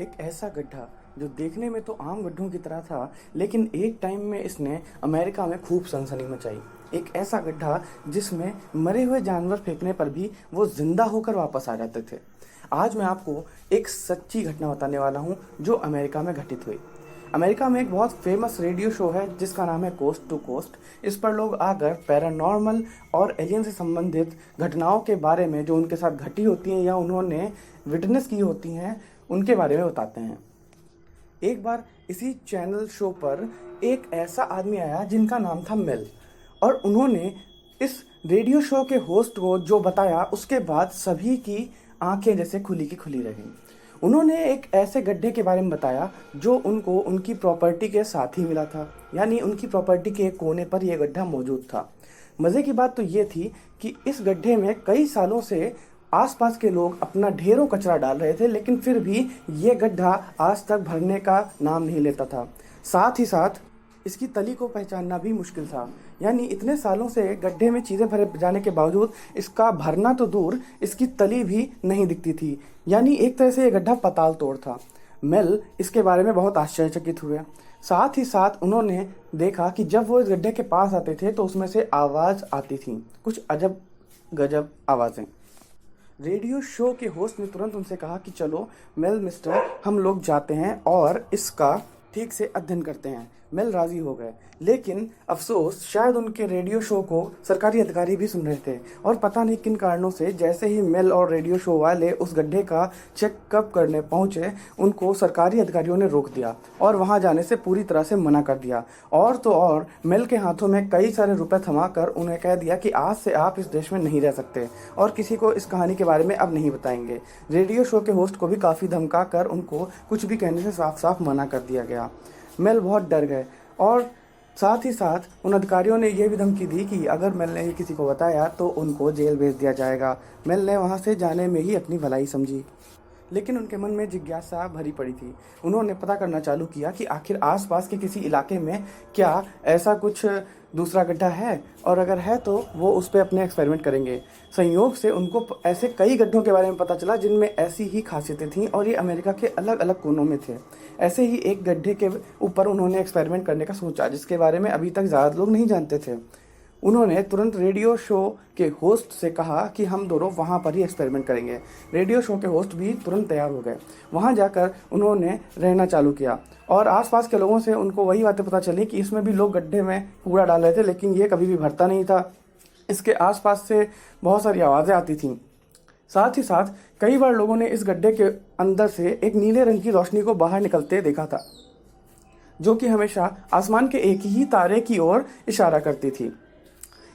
एक ऐसा गड्ढा जो देखने में तो आम गड्ढों की तरह था, लेकिन एक टाइम में इसने अमेरिका में खूब सनसनी मचाई। एक ऐसा गड्ढा जिसमें मरे हुए जानवर फेंकने पर भी वो जिंदा होकर वापस आ जाते थे। आज मैं आपको एक सच्ची घटना बताने वाला हूँ जो अमेरिका में घटित हुई। अमेरिका में एक बहुत फेमस रेडियो शो है जिसका नाम है कोस्ट टू कोस्ट। इस पर लोग आकर पैरानॉर्मल और एलियन से संबंधित घटनाओं के बारे में जो उनके साथ घटी होती हैं या उन्होंने विटनेस की होती हैं उनके बारे में बताते हैं। एक बार इसी चैनल शो पर एक ऐसा आदमी आया जिनका नाम था मेल, और उन्होंने इस रेडियो शो के होस्ट को जो बताया उसके बाद सभी की आंखें जैसे खुली की खुली रह गईं। उन्होंने एक ऐसे गड्ढे के बारे में बताया जो उनको उनकी प्रॉपर्टी के साथ ही मिला था, यानी उनकी प्रॉपर्टी के एक कोने पर यह गड्ढा मौजूद था। मज़े की बात तो ये थी कि इस गड्ढे में कई सालों से आसपास के लोग अपना ढेरों कचरा डाल रहे थे, लेकिन फिर भी ये गड्ढा आज तक भरने का नाम नहीं लेता था। साथ ही साथ इसकी तली को पहचानना भी मुश्किल था, यानी इतने सालों से गड्ढे में चीज़ें भरे जाने के बावजूद इसका भरना तो दूर, इसकी तली भी नहीं दिखती थी। यानी एक तरह से ये गड्ढा पाताल तोड़ था। मेल इसके बारे में बहुत आश्चर्यचकित हुए। साथ ही साथ उन्होंने देखा कि जब वो इस गड्ढे के पास आते थे तो उसमें से आवाज़ आती थी, कुछ अजब गजब आवाज़ें। रेडियो शो के होस्ट ने तुरंत उनसे कहा कि चलो मेल मिस्टर, हम लोग जाते हैं और इसका ठीक से अध्ययन करते हैं। मेल राज़ी हो गए, लेकिन अफसोस शायद उनके रेडियो शो को सरकारी अधिकारी भी सुन रहे थे, और पता नहीं किन कारणों से जैसे ही मेल और रेडियो शो वाले उस गड्ढे का चेकअप करने पहुंचे, उनको सरकारी अधिकारियों ने रोक दिया और वहां जाने से पूरी तरह से मना कर दिया। और तो और मेल के हाथों में कई सारे रुपए थमाकर उन्हें कह दिया कि आज से आप इस देश में नहीं रह सकते और किसी को इस कहानी के बारे में अब नहीं बताएंगे। रेडियो शो के होस्ट को भी काफ़ी धमका कर उनको कुछ भी कहने से साफ साफ मना कर दिया गया। मेल बहुत डर गए, और साथ ही साथ उन अधिकारियों ने यह भी धमकी दी कि अगर मेल ने किसी को बताया तो उनको जेल भेज दिया जाएगा। मेल ने वहां से जाने में ही अपनी भलाई समझी, लेकिन उनके मन में जिज्ञासा भरी पड़ी थी। उन्होंने पता करना चालू किया कि आखिर आसपास के किसी इलाके में क्या ऐसा कुछ दूसरा गड्ढा है, और अगर है तो वो उस पर अपने एक्सपेरिमेंट करेंगे। संयोग से उनको ऐसे कई गड्ढों के बारे में पता चला जिनमें ऐसी ही खासियतें थीं, और ये अमेरिका के अलग अलग कोनों में थे। ऐसे ही एक गड्ढे के ऊपर उन्होंने एक्सपेरिमेंट करने का सोचा जिसके बारे में अभी तक ज़्यादा लोग नहीं जानते थे। उन्होंने तुरंत रेडियो शो के होस्ट से कहा कि हम दोनों वहाँ पर ही एक्सपेरिमेंट करेंगे। रेडियो शो के होस्ट भी तुरंत तैयार हो गए। वहाँ जाकर उन्होंने रहना चालू किया, और आसपास के लोगों से उनको वही बातें पता चली कि इसमें भी लोग गड्ढे में कूड़ा डाल रहे थे, लेकिन ये कभी भी भरता नहीं था। इसके आसपास से बहुत सारी आवाज़ें आती थीं। साथ ही साथ कई बार लोगों ने इस गड्ढे के अंदर से एक नीले रंग की रोशनी को बाहर निकलते देखा था, जो कि हमेशा आसमान के एक ही तारे की ओर इशारा करती थी।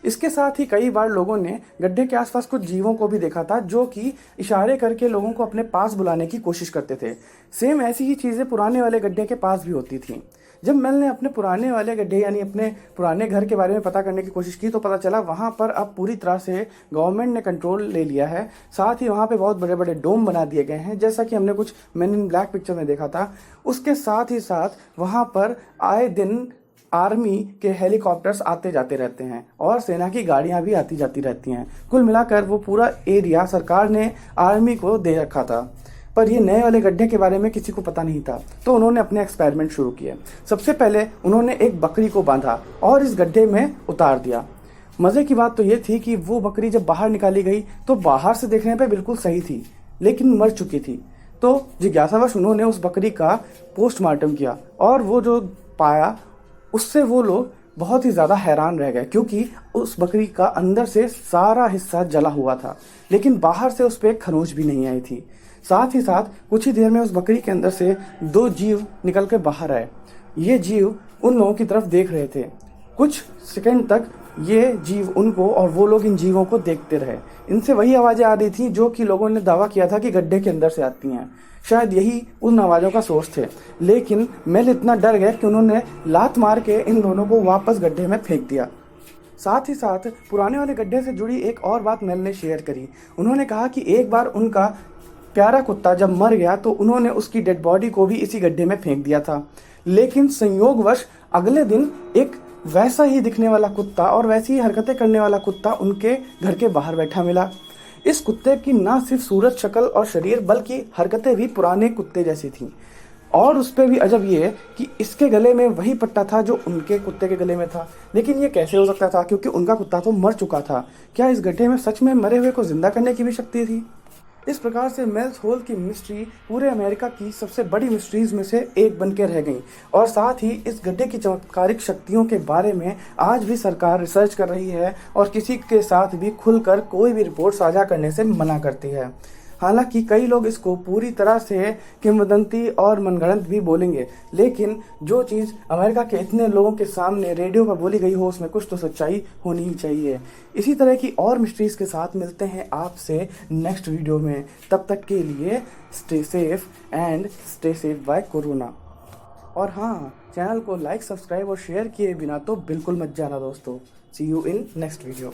इसके साथ ही कई बार लोगों ने गड्ढे के आसपास कुछ जीवों को भी देखा था जो कि इशारे करके लोगों को अपने पास बुलाने की कोशिश करते थे। सेम ऐसी ही चीज़ें पुराने वाले गड्ढे के पास भी होती थीं। जब मेल ने अपने पुराने वाले गड्ढे यानी अपने पुराने घर के बारे में पता करने की कोशिश की तो पता चला वहाँ पर अब पूरी तरह से गवर्नमेंट ने कंट्रोल ले लिया है। साथ ही वहाँ पे बहुत बड़े बड़े डोम बना दिए गए हैं, जैसा कि हमने कुछ मेन इन ब्लैक पिक्चर में देखा था। उसके साथ ही साथ वहाँ पर आए दिन आर्मी के हेलीकॉप्टर्स आते जाते रहते हैं और सेना की गाड़ियां भी आती जाती रहती हैं। कुल मिलाकर वो पूरा एरिया सरकार ने आर्मी को दे रखा था। पर ये नए वाले गड्ढे के बारे में किसी को पता नहीं था, तो उन्होंने अपने एक्सपेरिमेंट शुरू किए। सबसे पहले उन्होंने एक बकरी को बांधा और इस गड्ढे में उतार दिया। मज़े की बात तो ये थी कि वो बकरी जब बाहर निकाली गई तो बाहर से देखने पर बिल्कुल सही थी, लेकिन मर चुकी थी। तो जिज्ञासावश उन्होंने उस बकरी का पोस्टमार्टम किया, और वो जो पाया उससे वो लोग बहुत ही ज़्यादा हैरान रह गए, क्योंकि उस बकरी का अंदर से सारा हिस्सा जला हुआ था, लेकिन बाहर से उस पर एक खरोंच भी नहीं आई थी। साथ ही साथ कुछ ही देर में उस बकरी के अंदर से दो जीव निकल के बाहर आए। ये जीव उन लोगों की तरफ देख रहे थे। कुछ सेकंड तक ये जीव उनको और वो लोग इन जीवों को देखते रहे। इनसे वही आवाज़ें आ रही थी जो कि लोगों ने दावा किया था कि गड्ढे के अंदर से आती हैं। शायद यही उन आवाज़ों का सोर्स थे, लेकिन मेल इतना डर गया कि उन्होंने लात मार के इन दोनों को वापस गड्ढे में फेंक दिया। साथ ही साथ पुराने वाले गड्ढे से जुड़ी एक और बात मेल ने शेयर करी। उन्होंने कहा कि एक बार उनका प्यारा कुत्ता जब मर गया तो उन्होंने उसकी डेड बॉडी को भी इसी गड्ढे में फेंक दिया था, लेकिन संयोगवश अगले दिन एक वैसा ही दिखने वाला कुत्ता और वैसी ही हरकतें करने वाला कुत्ता उनके घर के बाहर बैठा मिला। इस कुत्ते की ना सिर्फ सूरत, शक्ल और शरीर बल्कि हरकतें भी पुराने कुत्ते जैसी थीं। और उस पे भी अजब ये है कि इसके गले में वही पट्टा था जो उनके कुत्ते के गले में था। लेकिन ये कैसे हो सकता था, क्योंकि उनका कुत्ता तो मर चुका था। क्या इस गड्ढे में सच में मरे हुए को जिंदा करने की भी शक्ति थी? इस प्रकार से मेल्स होल की मिस्ट्री पूरे अमेरिका की सबसे बड़ी मिस्ट्रीज में से एक बन के रह गई। और साथ ही इस गड्ढे की चमत्कारिक शक्तियों के बारे में आज भी सरकार रिसर्च कर रही है और किसी के साथ भी खुलकर कोई भी रिपोर्ट साझा करने से मना करती है। हालांकि कई लोग इसको पूरी तरह से किंवदंती और मनगढ़ंत भी बोलेंगे, लेकिन जो चीज़ अमेरिका के इतने लोगों के सामने रेडियो पर बोली गई हो उसमें कुछ तो सच्चाई होनी ही चाहिए। इसी तरह की और मिस्ट्रीज के साथ मिलते हैं आपसे नेक्स्ट वीडियो में। तब तक के लिए stay safe and stay safe bye corona. और हाँ, चैनल को लाइक, सब्सक्राइब और शेयर किए बिना तो बिल्कुल मत जाना दोस्तों। सी यू इन नेक्स्ट वीडियो।